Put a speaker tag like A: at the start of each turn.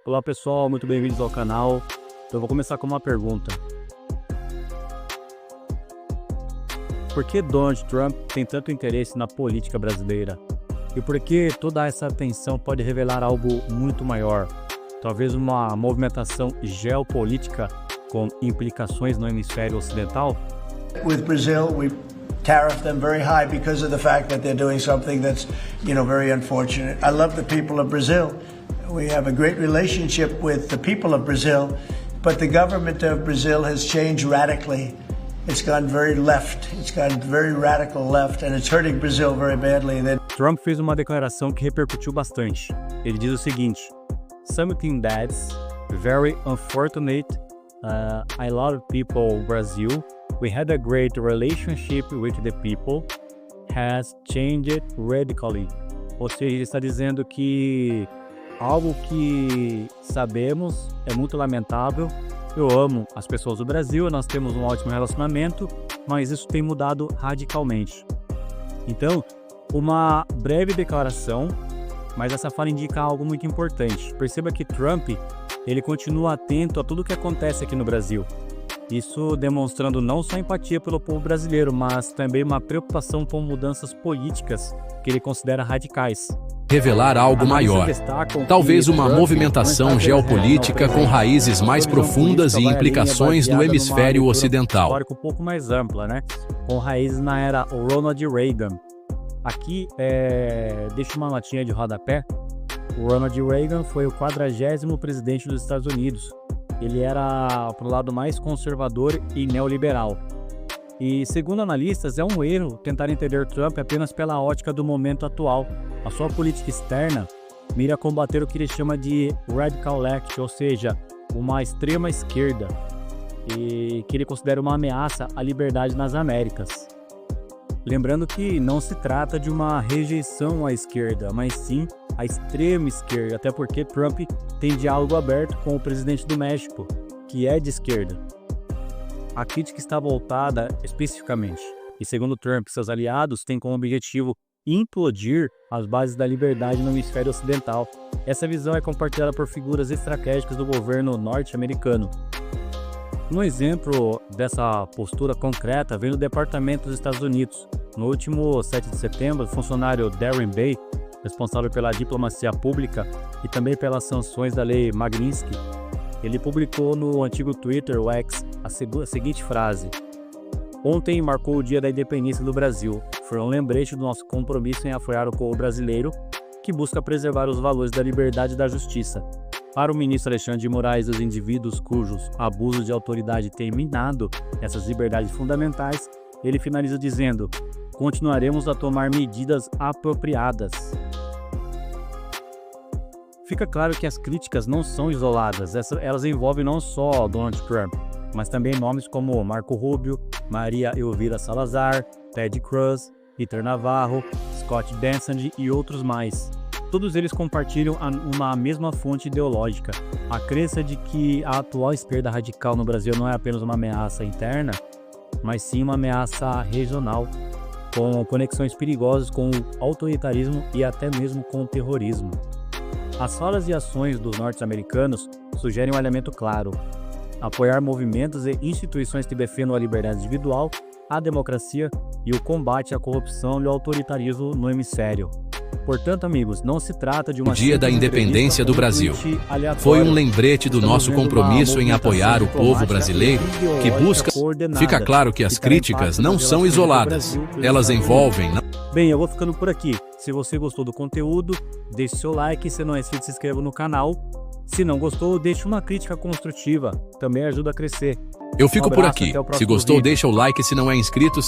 A: Olá pessoal, muito bem-vindos ao canal. Eu vou começar com uma pergunta. Por que Donald Trump tem tanto interesse na política brasileira? E por que toda essa atenção pode revelar algo muito maior? Talvez uma movimentação geopolítica com implicações no hemisfério ocidental?
B: With Brazil, we tariff them very high because of the fact that they're doing something that's, very unfortunate. I love the people of Brazil. We have a great relationship with the people of Brazil, but the government of Brazil has changed radically. It's gone very left. It's gone very radical left, and it's hurting Brazil very badly.
A: Trump fez uma declaração que repercutiu bastante. Ele diz o seguinte: "Something that's very unfortunate. I love people Brazil. We had a great relationship with the people. Has changed radically." Ou seja, ele está dizendo que algo que sabemos é muito lamentável. Eu amo as pessoas do Brasil, nós temos um ótimo relacionamento, mas isso tem mudado radicalmente. Então, uma breve declaração, mas essa fala indica algo muito importante. Perceba que Trump, ele continua atento a tudo o que acontece aqui no Brasil. Isso demonstrando não só empatia pelo povo brasileiro, mas também uma preocupação com mudanças políticas que ele considera radicais.
C: Revelar algo maior, talvez uma movimentação geopolítica com raízes mais profundas e implicações no hemisfério ocidental.
A: Um pouco mais ampla, né? Com raízes na era Ronald Reagan. Aqui, deixa uma notinha de rodapé. O Ronald Reagan foi o 40º presidente dos Estados Unidos. Ele era pro lado mais conservador e neoliberal. E, segundo analistas, é um erro tentar entender Trump apenas pela ótica do momento atual. A sua política externa mira combater o que ele chama de radical left, ou seja, uma extrema esquerda, e que ele considera uma ameaça à liberdade nas Américas. Lembrando que não se trata de uma rejeição à esquerda, mas sim à extrema esquerda, até porque Trump tem diálogo aberto com o presidente do México, que é de esquerda. A crítica está voltada especificamente, e segundo Trump, seus aliados têm como objetivo implodir as bases da liberdade no hemisfério ocidental. Essa visão é compartilhada por figuras estratégicas do governo norte-americano. Um exemplo dessa postura concreta vem do Departamento dos Estados Unidos. No último 7 de setembro, o funcionário Darren Bay, responsável pela diplomacia pública e também pelas sanções da lei Magnitsky, ele publicou no antigo Twitter, o X, a seguinte frase: "Ontem marcou o dia da independência do Brasil. Foi um lembrete do nosso compromisso em apoiar o povo brasileiro, que busca preservar os valores da liberdade e da justiça." Para o ministro Alexandre de Moraes, os indivíduos cujos abuso de autoridade tem minado essas liberdades fundamentais, ele finaliza dizendo: "Continuaremos a tomar medidas apropriadas." Fica claro que as críticas não são isoladas, elas envolvem não só Donald Trump, mas também nomes como Marco Rubio, Maria Elvira Salazar, Ted Cruz, Peter Navarro, Scott Bessent e outros mais. Todos eles compartilham uma mesma fonte ideológica, a crença de que a atual esquerda radical no Brasil não é apenas uma ameaça interna, mas sim uma ameaça regional, com conexões perigosas com o autoritarismo e até mesmo com o terrorismo. As falas e ações dos norte-americanos sugerem um elemento claro: apoiar movimentos e instituições que defendam a liberdade individual, a democracia e o combate à corrupção e ao autoritarismo no hemisfério. Portanto, amigos, não se trata de uma...
C: O Dia da Independência do Brasil foi um lembrete do nosso compromisso em apoiar o povo brasileiro que busca... Fica claro que as críticas não são isoladas, elas envolvem...
A: Bem, eu vou ficando por aqui. Se você gostou do conteúdo, deixe seu like, se não é inscrito, se inscreva no canal. Se não gostou, deixe uma crítica construtiva, também ajuda a crescer.
C: Eu fico por aqui. Se gostou, deixa o like, se não é inscrito...